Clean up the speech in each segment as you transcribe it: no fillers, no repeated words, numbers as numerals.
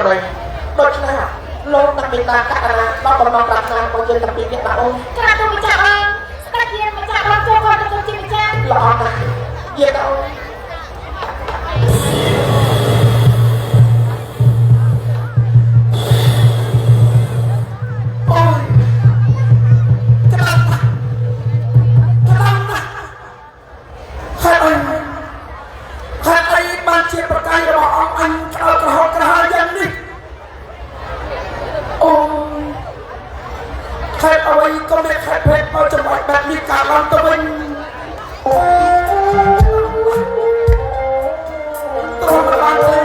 rồi đôi khi nào lô đặc biệt là các nó còn mong đặt hàng còn dân đặc biệt hiện tại ôn Kenapa tôi bicara? Sebagian bicara cowok atau kunci bicara? lọ này gì đâu ôi cái lăng này hai anh ban chia bạc tay cho bọn anh cả hai dân đi ôi khaiเอาไว้ก็ไม่khaiเพชรเอาจังหวัดแบบนี้การลำตะวันตัวมันลำเลย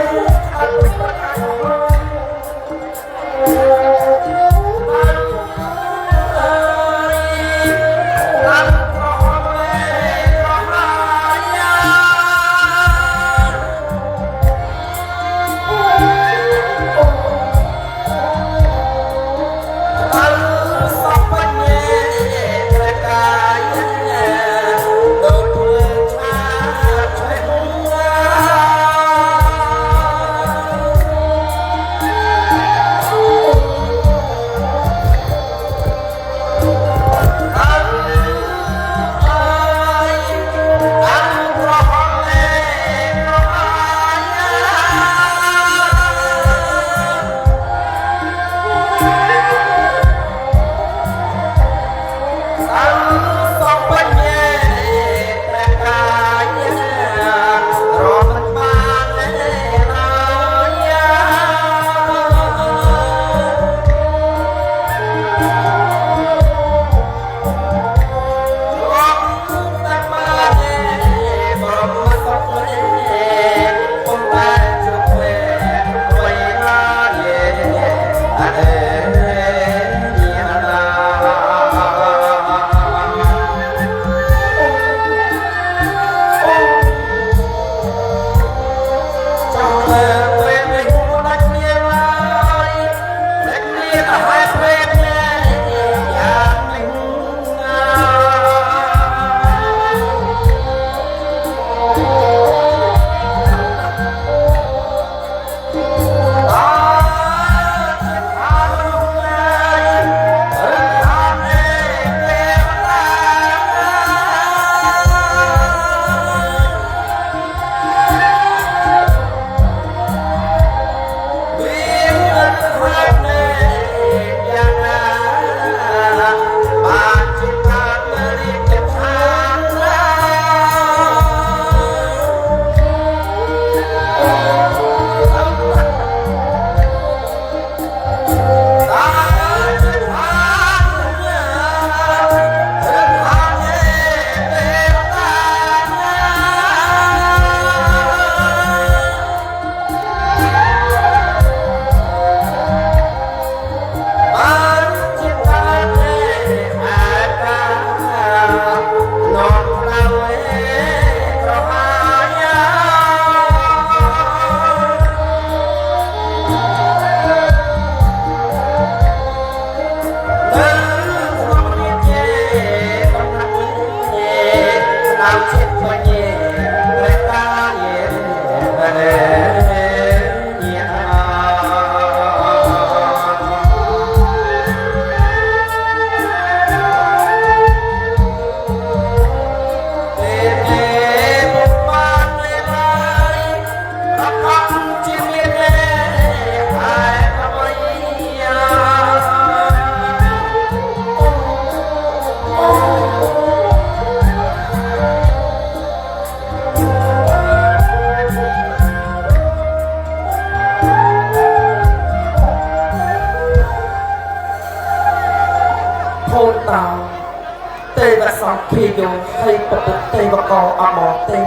khi vô hay tập tục tây và cò mò tây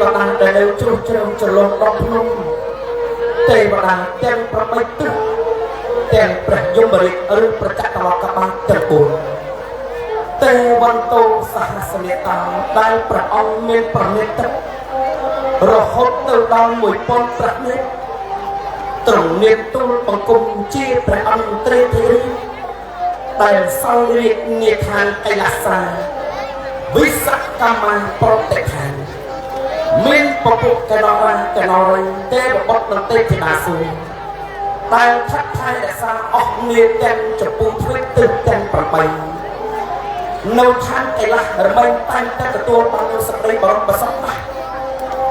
và đàn để đều chung chung cho lông đọc luôn tây và đàn tem pra bách tức tem pra dung bari ở pra chắc vào các bạn tập buồn tây văn tô sa sanh ta đại pra ông miền pra miền tập rồi hốt từ đau mùi pon pra miền trồng niệm tu bằng cùng chia pra ông tây thế đại sau việc nghiệt hàng ai là xa với sắc cam an pro tệ hàng មានពពុះកណោកណោទេបបុតនឹងទេជាណាស៊ូតែថាត់ថែរក្សាអស់ងារទាំងចំពោះទ្វីបទិសទាំង8នៅឋានកៃលាសរមែងតែងតែទទួលបាននូវសេចក្តីបរមប្រសពណាស់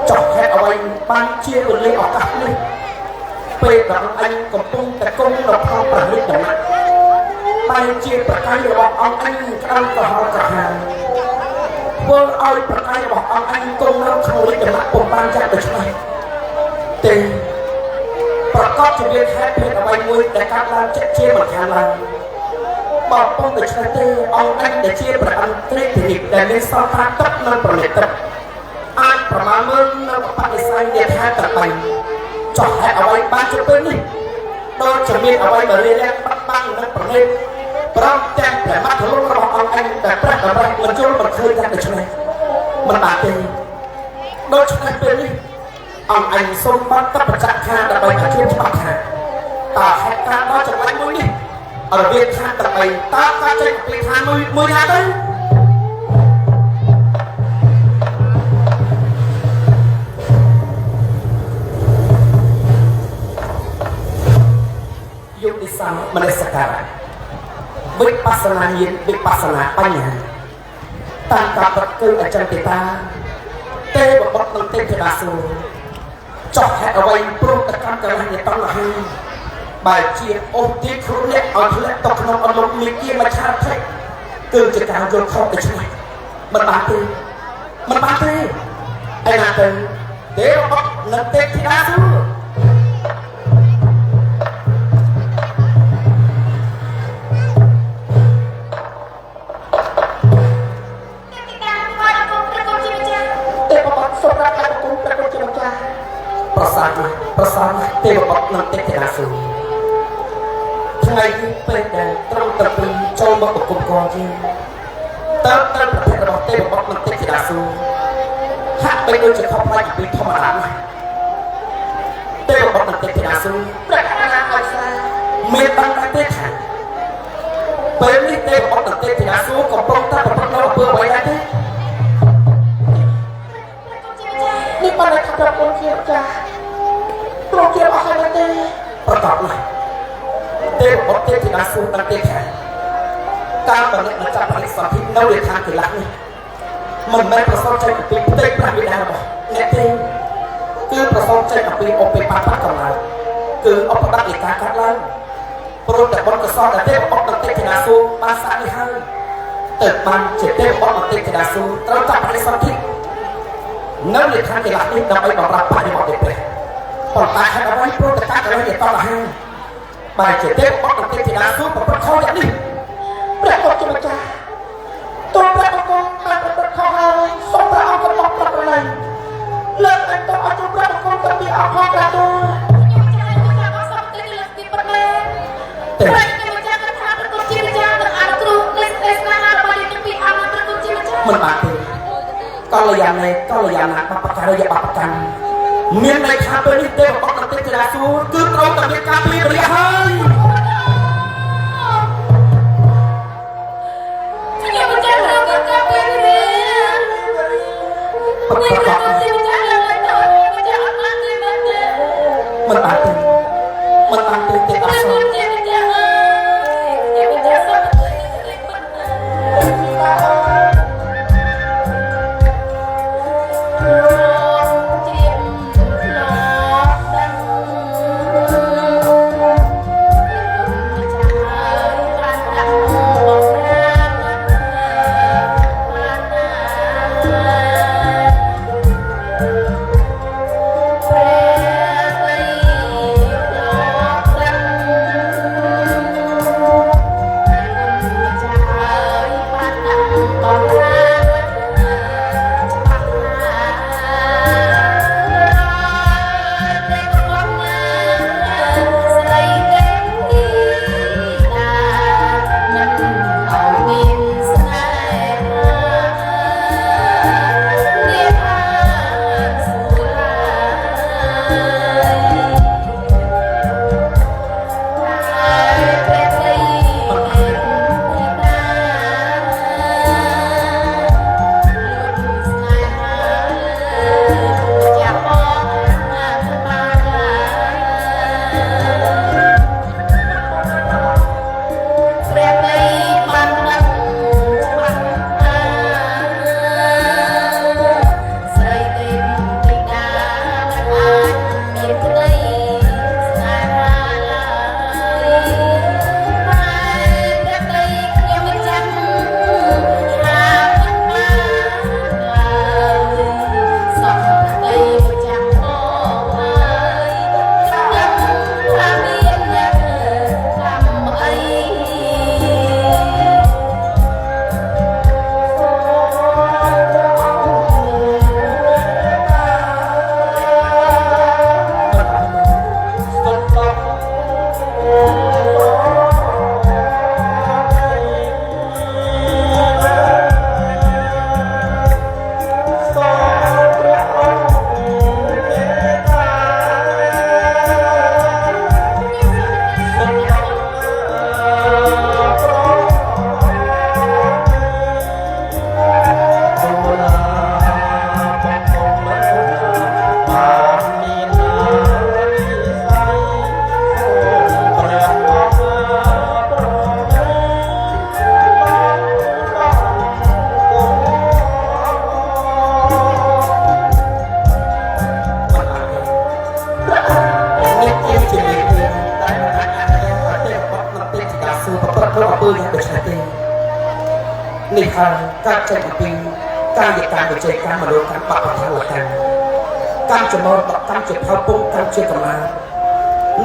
ចុះហេតុអ្វីបានជាវេលាឱកាសនេះពេលដែលអញកំពុងតែគង់នៅក្នុងព្រះរាជដំណាក់តែជាប្រកាយរបស់អង្គអញក្តៅក្រហល់ក្រហាយធ្វើឲ្យប្រកាយរបស់អង្គអញគង់នៅក្នុងរាជដំណាក់ពុំបានចាក់ដូច្នេះទេប្រកបជាមានហេតុភេទអ្វីមួយដែលកើតឡើងចិត្តជាមិនខានឡើងបើពុំដូច្នេះទេអង្គអញដែលជាព្រះអន្តរិទ្ធិដែលមានសល់ថាទឹកនៅប្រណិតទឹកអាចប្រមាណមើលនៅបដិស័យដែលថាត្របែងចុះហេតុអ្វីបានជាពេលនេះដូចជាមានអ្វីមករៀបរៀងបាត់បង់នៅប្រណិតព្រមទាំងព្រះមត្ថលុងរបស់អង្គអញដែលព្រះតម្រាស់មិនចូលមិនឃើញយ៉ាងដូច្នេះមិនបានទេដូច្នេះពេលនេះអង្គអញសូមបានតបប្រចាក់ថាដើម្បីឲ្យជាច្បាស់ថាតើហេតុការណ៍ដ៏ចម្លែកមួយនេះរវាងខាងត្របែងតើការចេញពីខាងមួយណាទៅយុទ្ធសាស្ត្រមនសិការៈវិបស្សនាញាណវិបស្សនាបញ្ញាតាមការប្រគឺអចិន្តិតាទេវបុត្រនិងទេពធីតាសួរចុះហេតុអ្វីព្រោះតែកម្មកលៈតណ្ហាបើជាអូសទីខ្លួនអ្នកឲ្យធ្លាក់ទៅក្នុងអនុមេគាមច្ឆាធិគឺជាការយល់ខុសទៅឆ្ងាយមិនបានទេឯណាទៅទេវបុត្រនិងទេពធីតាសួរប្រសាទទេវបុត្រនិងទេពធីតាសួរថ្ងៃនេះពេលដែលត្រង់ត្រពីចូលមកប្រគំកងជាតើប្រភេទរបស់ទេវបុត្រនិងទេពធីតាសួរហាក់បីដូចជាខុសប្លែកពីធម្មតាណាស់ទេវបុត្រនិងទេពធីតាសួរប្រាថ្នាឲ្យស្រាមានបានតែទេថាពេលនេះទេវបុត្រនិងទេពធីតាសួរកំពុងតែប្រព្រឹត្តនៅអំពើអ្វីដែរទេនេះបានតែថាប្រពន្ធជាចាស់ព្រោះជាអស់ហើយទេប្រកបណាស់ទេវបុត្រទេពធីតាសួរតាំងទេថាការបរិយាចាប់បរិសន្ធិនៅលើឋានកៃលាសនេះមិនមែនប្រសពចេញពីផ្ទៃព្រះបិតារបស់អ្នកទេគឺប្រសពចេញពីឧបេបាបកំណើតគឺឧបដិកាកាត់ឡើងព្រោះតែបុត្រកសលដែលទេវបុត្រទេពធីតាសួរបានសាកនេះហើយទៅបានជាទេវបុត្រទេពធីតាសួរត្រូវចាប់បរិសន្ធិនៅលើឋានកៃលាសនេះដើម្បីបម្រើបរិបទទេព្រះប៉ុន្តែហេតុអ្វីព្រោះតែកាត់ទៅជាតលហាបែរជាទេពបុត្រទេពធីតាសួរប្រព្រឹត្តខុសយ៉ាងនេះព្រះពុទ្ធជាម្ចាស់ទូលព្រះអង្គបានប្រព្រឹត្តខុសហើយសូមព្រះអង្គកំណត់ប្រប្រែងលើកអន្តរអទូលព្រះអង្គទៅពីអង្គផងព្រះទូលខ្ញុំចាស់ខ្ញុំអត់សមទេលើកទីប្រមែព្រះខ្ញុំចាស់ថាព្រះពុទ្ធជាម្ចាស់នឹងអនុគ្រោះលេសទេសនារបស់យើងពីអង្គព្រះពុទ្ធជាម្ចាស់មិនបានទេកល្យាណេកល្យាណបបការិយបបកម្មមានន័យថាពេលនេះទេវបុត្រនិងទេពធីតាសួរគឺត្រូវតែមានការព្រៀបរៀបហើយខ្ញុំមិនចេះរឿងការព្រៀបរៀបមិនបានទេមិនបានទេទេអសរ ពើយ៉ាងដូចនេះទេនេះហើយការចេញអំពីកាយកម្មវិជ័យកម្មមនោកម្មបព្វធម៌កម្មកម្មចំណរដកកម្មជាផលពុំកម្មជាកម្លាំង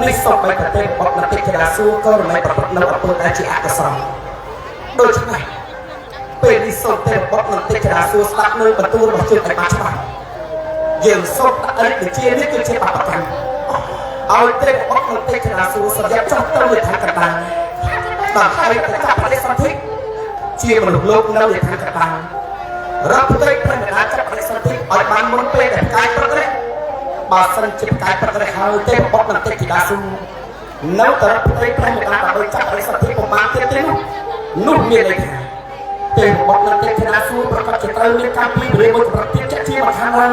នេះសពបីប្រទេសបបនតិចដាសួរក៏រមែងប្រព្រឹត្តនៅអំពើដែលជាអកុសលដូច្នេះពេលនេះសូមតែបបនតិចដាសួរស្ដាប់នៅបន្ទូលរបស់ជនតែបានច្បាស់យើងសូមដាក់អរិយជានេះគឺជាបព្វកម្មឲ្យទេបបនតិចដាសួរសម្រាប់ចោះទៅលើឋានកណ្ដាលដល់ហើយទៅចាប់បដិសន្ធិជាមនុស្សលោកនៅលើឋានកណ្ដាលរដ្ឋផ្ទៃព្រះមេដាចាប់បដិសន្ធិឲ្យបានមុនពេលដែលកាយប្រក្រេះបើសិនជាកាយប្រក្រេះហើយទេបបនតិចដាសួរនៅតរផ្ទៃព្រះមេដាដើម្បីចាប់បដិសន្ធិប្រមាណទៀតទេនោះមានន័យថាទេបបនតិចដាសួរប្រកាសជាត្រូវមានការពីរៀបមួយប្រតិជាមកខាងឡើយ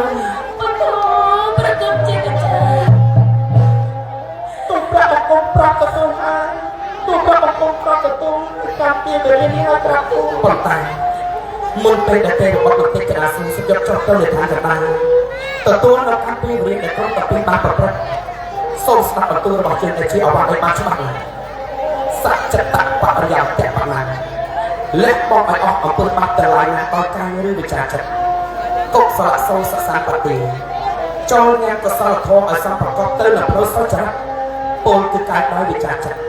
ពុទ្ធប្រកបជាកចាទុំប្រកបប្រកបទៅហើយទុំប្រកបប្រកបទៅការពីរៀននេះឲ្យប្រាប់ប៉ុន្តែមុនពេលដែលទេបបនតិចដាសួរសុខយកចុះទៅលើឋានកណ្ដាលទទួលនៅការពីរៀនដែលក្រុមតាពីបានប្រព្រឹត្តសូមស្ដាប់បន្ទូលរបស់ជើងដែលជាអវត្តឲ្យបានច្បាស់ណាស់សច្ចតបរិយាតៈបណាលះបង់ឲ្យអស់អំពើបាបទាំងឡាយណាដល់កាយឬវិចារចិត្តកុសលសូសសាបតិចូលញ៉ាំកុសលធម៌ឲ្យសំប្រកបទៅនឹងផ្លូវសុចរិតពលគឺកាយដោយវិចារចិត្ត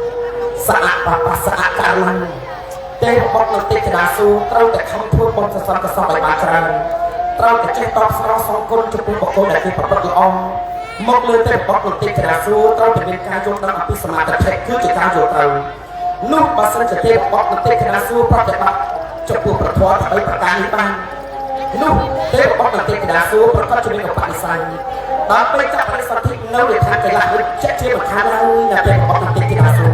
សហបបសហកាលំទេបបនតិចដាសួរត្រូវតែខំធ្វើបុណ្យសន្សំកសលឲ្យបានច្រើនត្រូវតែចេះតបស្នងសងគុណចំពោះបុគ្គលដែលគេប្រព្រឹត្តល្អមកលើទេបបនតិចដាសួរត្រូវតែមានការយល់ដឹងអំពីសមាធិគឺជាការយល់ត្រូវនោះបើសិនជាទេបបនតិចដាសួរប្រតិបត្តិចំពោះប្រធមដើម្បីប្រការនេះបាននោះទេបបនតិចដាសួរប្រកាសជាមានឧបនិស្ស័យដើម្បីចាប់បរិសន្ធិនៅលើឋានកៃលាសវិជ្ជាជាមិនខានឡើយណាទេបបនតិចដាសួរ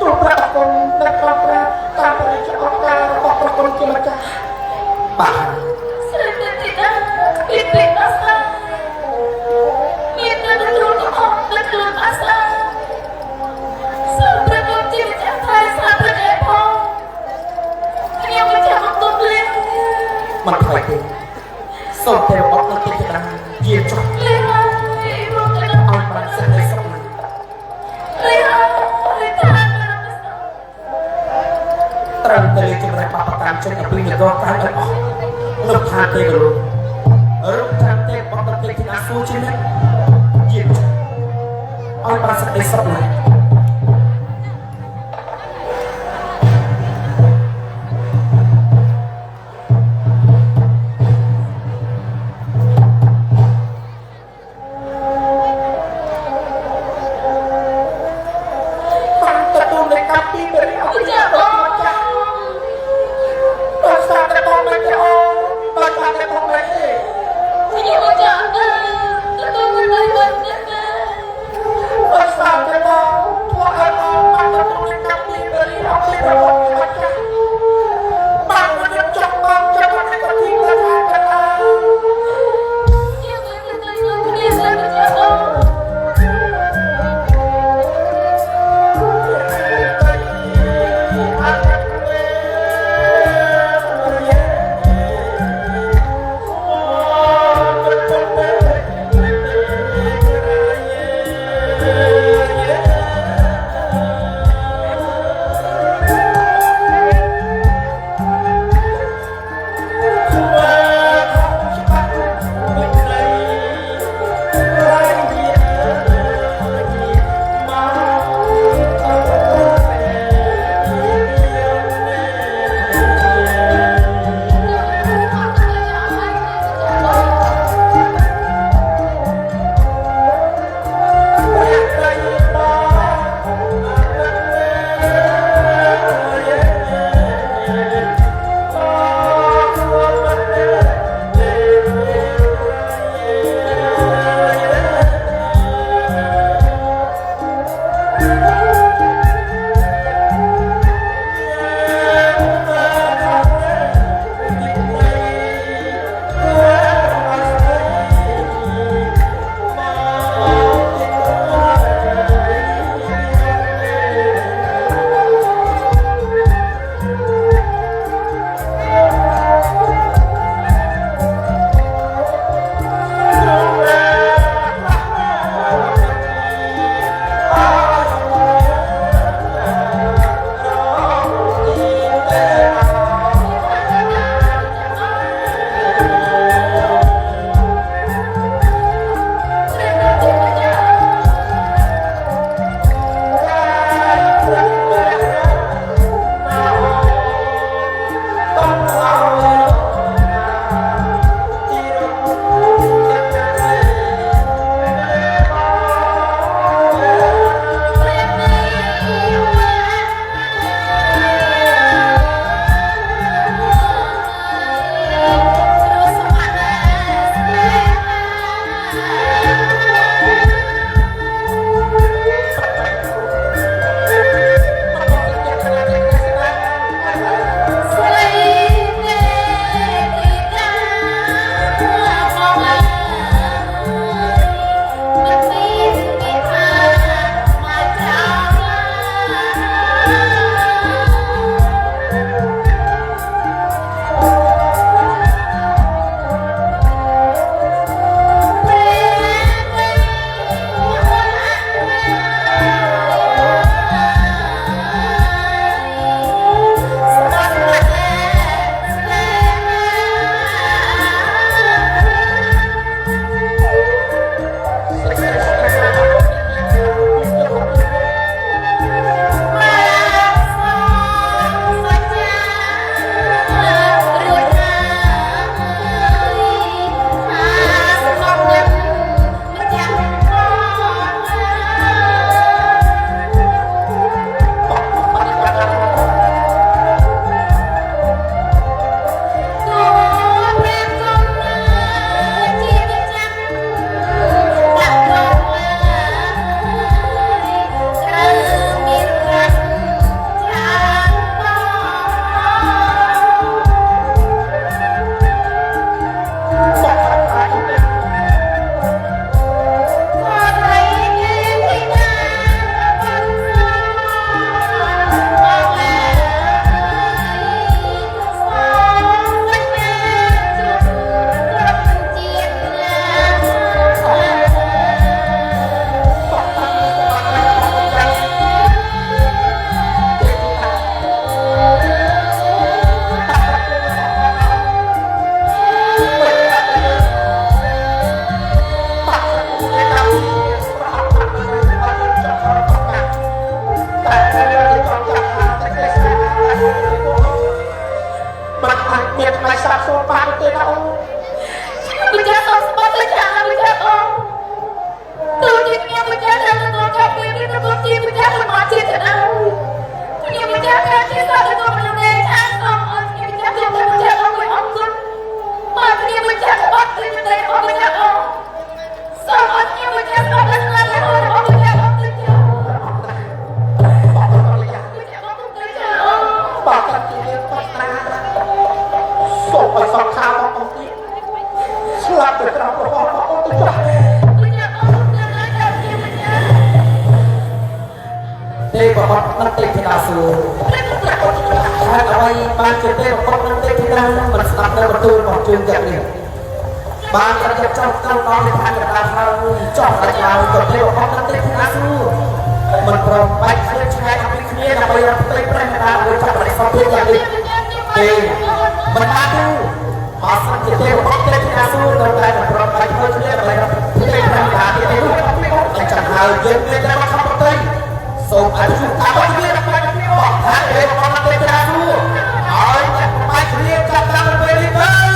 ទូប្រកបនៅក្រោមព្រះតាមបរិយាអង្ការរបស់ប្រគុណជាម្ចាស់បាទស្រីតែទីតាពីពីអាសាមានតែទ្រង់អស់តែខ្លួនអាសាសូមប្រកបជាម្ចាស់ថែស្រាប់ប្រកែផងខ្ញុំមិនចាំមកទុំលេងមិនថ្លៃទេសូមតែបបនតិចដាជាចុះលេងហើយមកទៅអត់បានសេចក្តីសុខណាស់លេងហើយត្រូវតែជំរះបបកម្មចេញអំពីនគរកាយឲ្យអស់នោះថាទេរូបថាទេបបតិចដាសួរជានិច្ចជាចុះឲ្យបានសេចក្តីសុខណាស់ខ្ញុំចង់ទៅទទួលនៅវិញណា មានថ្លៃសាប់សួរបានទេណាអូន Bây giờ không bắt tôi trả bây giờ không tôi chỉ nghe bây giờ là tôi cho tôi biết tôi chỉ bây giờ là mà chết rồi đâu tôi nghe bây giờ là chỉ sao để tôi làm nghề ăn không nghe bây giờ tôi bây giờ không phải ông luôn mà tôi nghe bây giờ là bắt tôi như thế không bây giờ không sao mà nghe bây giờ là bắt tôi làm thôi không bây giờ không tôi chờ bây giờ không tôi chờ bảo thật thì liên quan ra sổ phải sọc khao vào ông đi làm được cái đó của ông tôi chờ bây giờ không tôi nói cho nghe bây giờ đây của con năng tinh thì là sự hai ở đây ban chuyển đây của con năng tinh thì là mình tập đây một tôi còn trường dạy liền ban tập nhập trong đó thì hai người ta theo chọn là nào còn đây của con năng tinh thì là sự mình còn bạch lên trái làm cái kia là bây giờ tôi phải là người chọn lại sau khi dạy đi thì mình đã tu mà sang chuyển đây của con năng tinh thì là sự rồi lại mình còn bạch hơn kia là bây giờ tôi phải là thì tôi phải chẳng hạn dân người ta không có tayส่งอายุตามไปเรียกบอกทางเดินของมันเป็นราชูเอาไปเรียกจับตามไปเรื่อย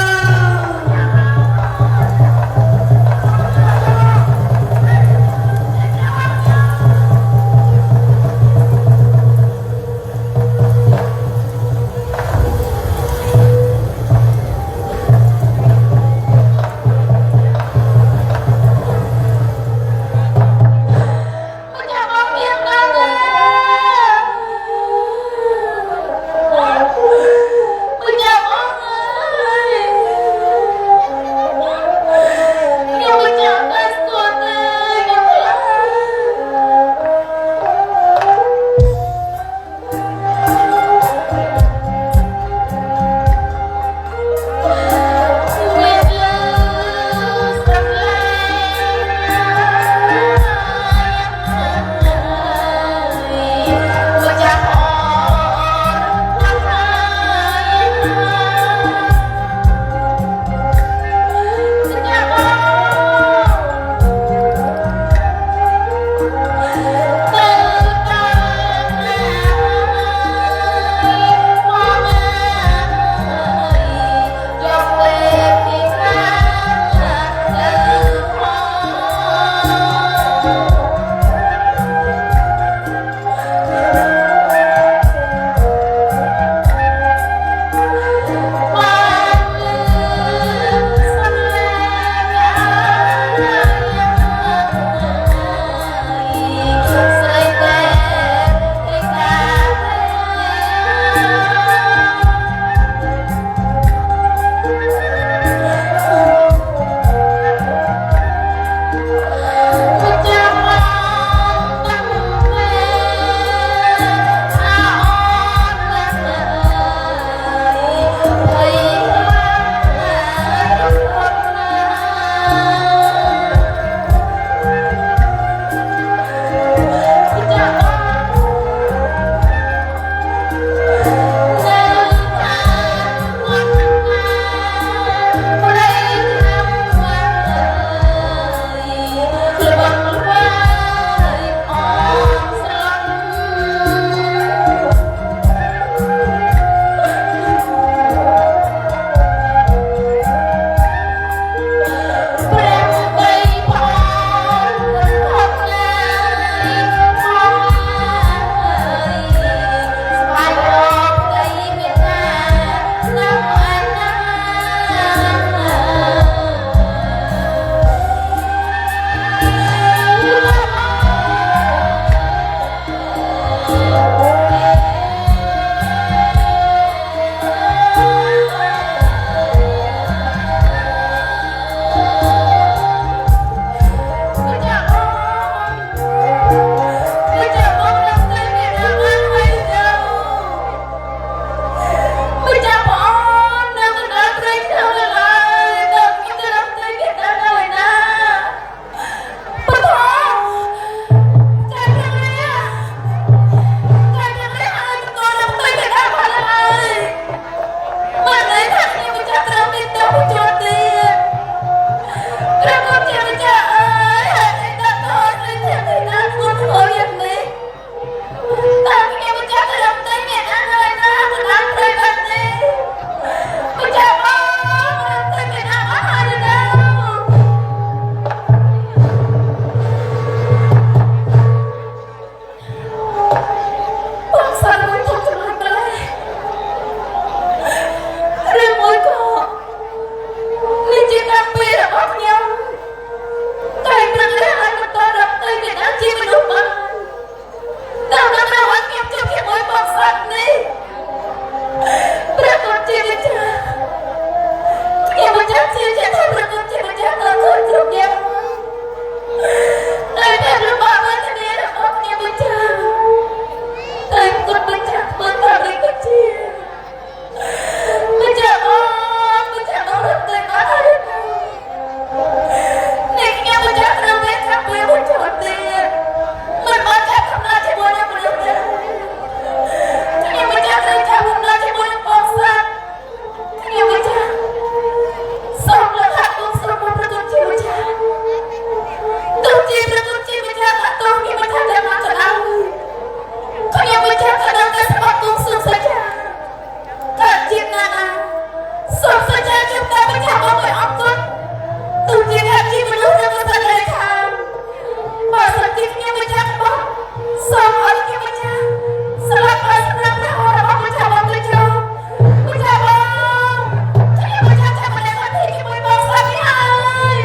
Nasibnya menjatuh. Soalnya menjatuh. Selepas nabrak orang menjawab tujuh. Menjawab. Jadi menjatuh mendapat tinggi berbangsa hai.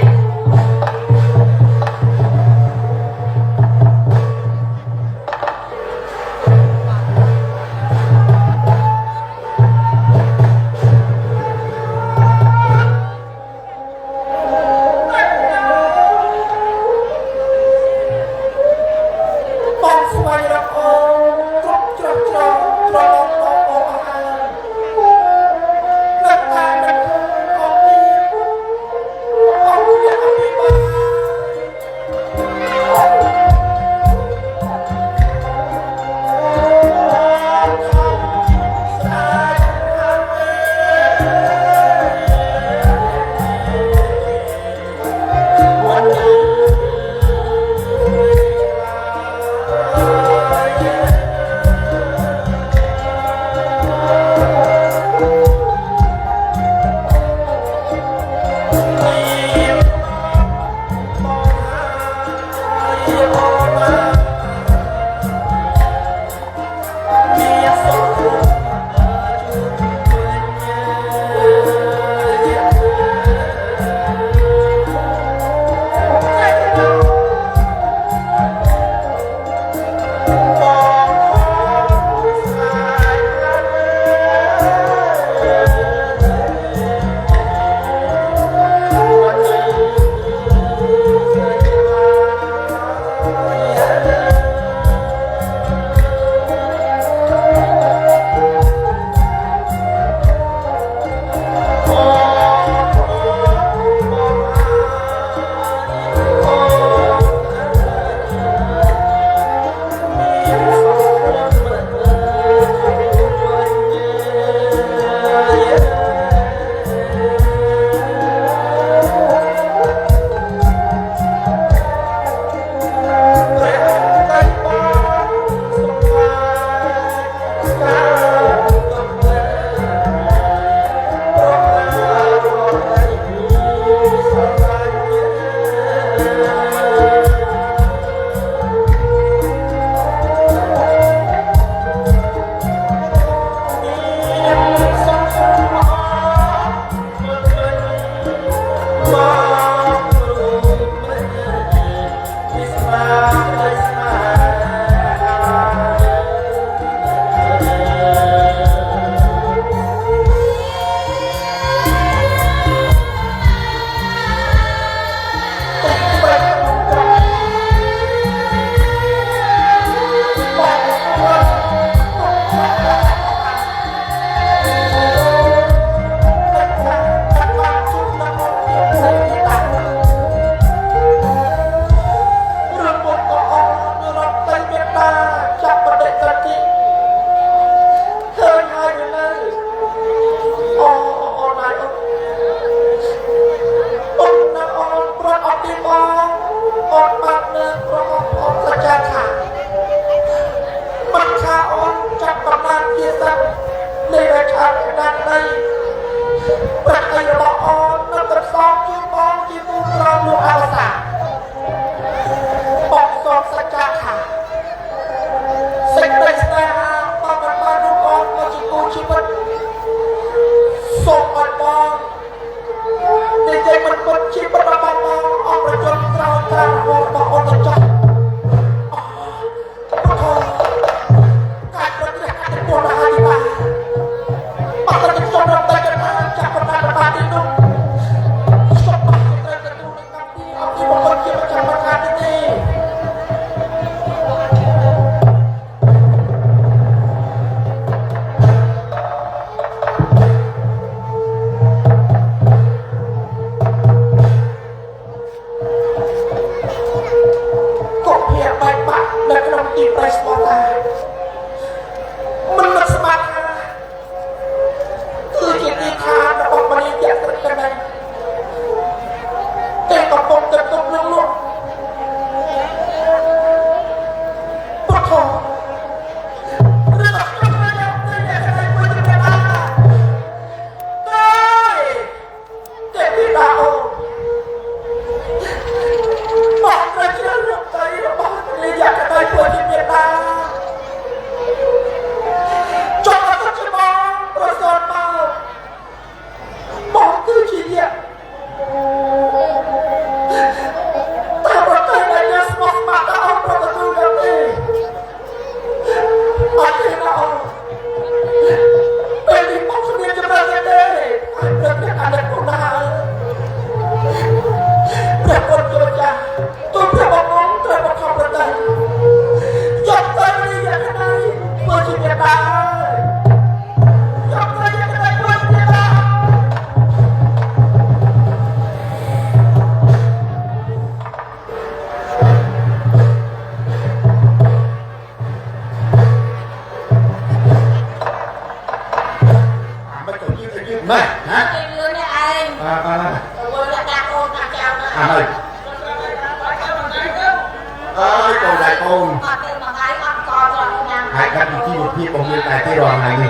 ôn អត់ទៅមកហើយអត់កត្រង់ណា hai cặp chi một phi bồng như tại cái đoàn này đi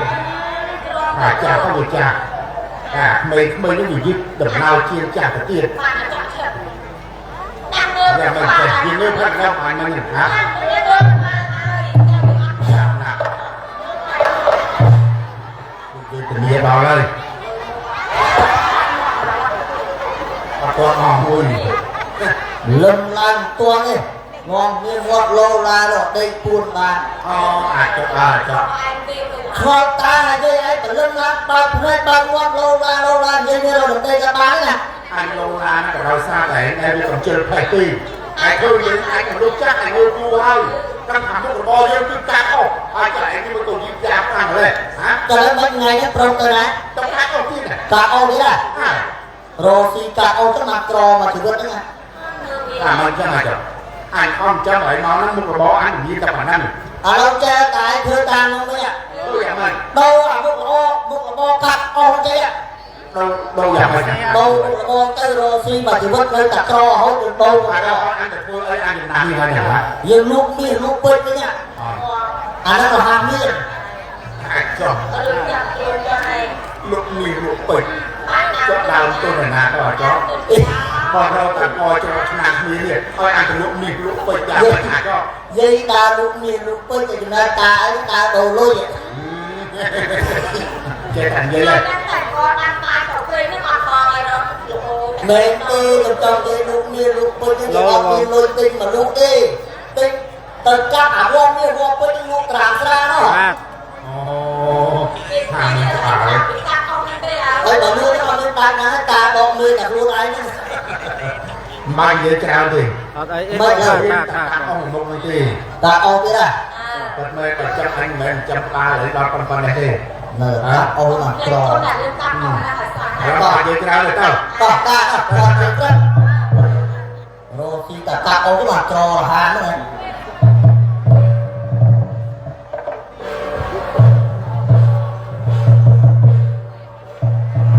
cha có một cha mấy nóอยู่ยึดđập lao chia cha cái tiền បានអត់ចាក់ឈឹកតាមមើល nhà mình phải nhìn nước phát ra ngoài mình hả តាមមើលបានហើយចាំអត់ cha nào cái tình yêu đó đây con hòm mùi lâm lan tuang ấy ngon như ngọt lô la rồi đây buồn bà cho ឯងទេទៅ cho ta là dây ấy phải lâm lan ba hai ba ngọt lô la dây như rồi đây ra bán nè anh lâu ra nó cả đau xa đấy em còn chơi phải tì anh thôi những anh còn lúc chắc anh ơi vua ơi căng thẳng một bò dân cứ cá không ai cho anh nhưng mà còn dịp dạp thằng này hả cho đến mấy ngày nhất trong tới này trong cá không tin này cả ô đấy à rồi thì cả ô cái mặt trò mà chỉ vượt đấy nè mình cho này rồi anh không cho vậy nó một bò anh như tập bản năng đâu che cái thưa tàng không đấy ạ đâu vậy mình đâu à một bò cặp ô chơi ạ đâu vậy mình đâu ô cái rồi thì mà chỉ vượt với cả trò hốt được đâu mà đâu anh được phương ơi anh được làm như thế này hả nhưng lúc bơi đấy nhá nó là hàng miên anh cho រឿងយ៉ាងគេយ៉ាងឯង lúc mì lúc bịch cho đào tôi là nạt rồi chó còn đâu cả coi cho nạt mì liền thôi anh lúc mì lúc bịch là phải nạt cho dây ta lúc miên lúc bơi thì chúng ta ấy ta đầu lôi vậy chơi thành dây យើ lên ងតែគាត់តាមបាយទៅពេលនេះអត់ខំអីដល់លោក mình đi trong cái lúc miên lúc bơi thì họ miên lôi tinh mà lúc đi tinh tất cả cả vong miên vong bơi thì lúc tràn ra nó ồ hàng mình phải ពីកាកុំទេអើ thấy bảo nuôi con nuôi ta nó ta bọn nuôi cả luôn ấy nữa mang dây trao thì អត់អីអី មិន កា riêng កា cả កា ông một người thì ta ô cái à bật mê bật chấp anh mình chấp ba lấy đo con này thì nè ta ô mà ខ្ញុំ trò តែរឿងកាកុំណាហើយស្អាត đó là dây trao rồi tao tỏ ta còn được đấy rồi thì ta ô cái mà trò là hàng nữa này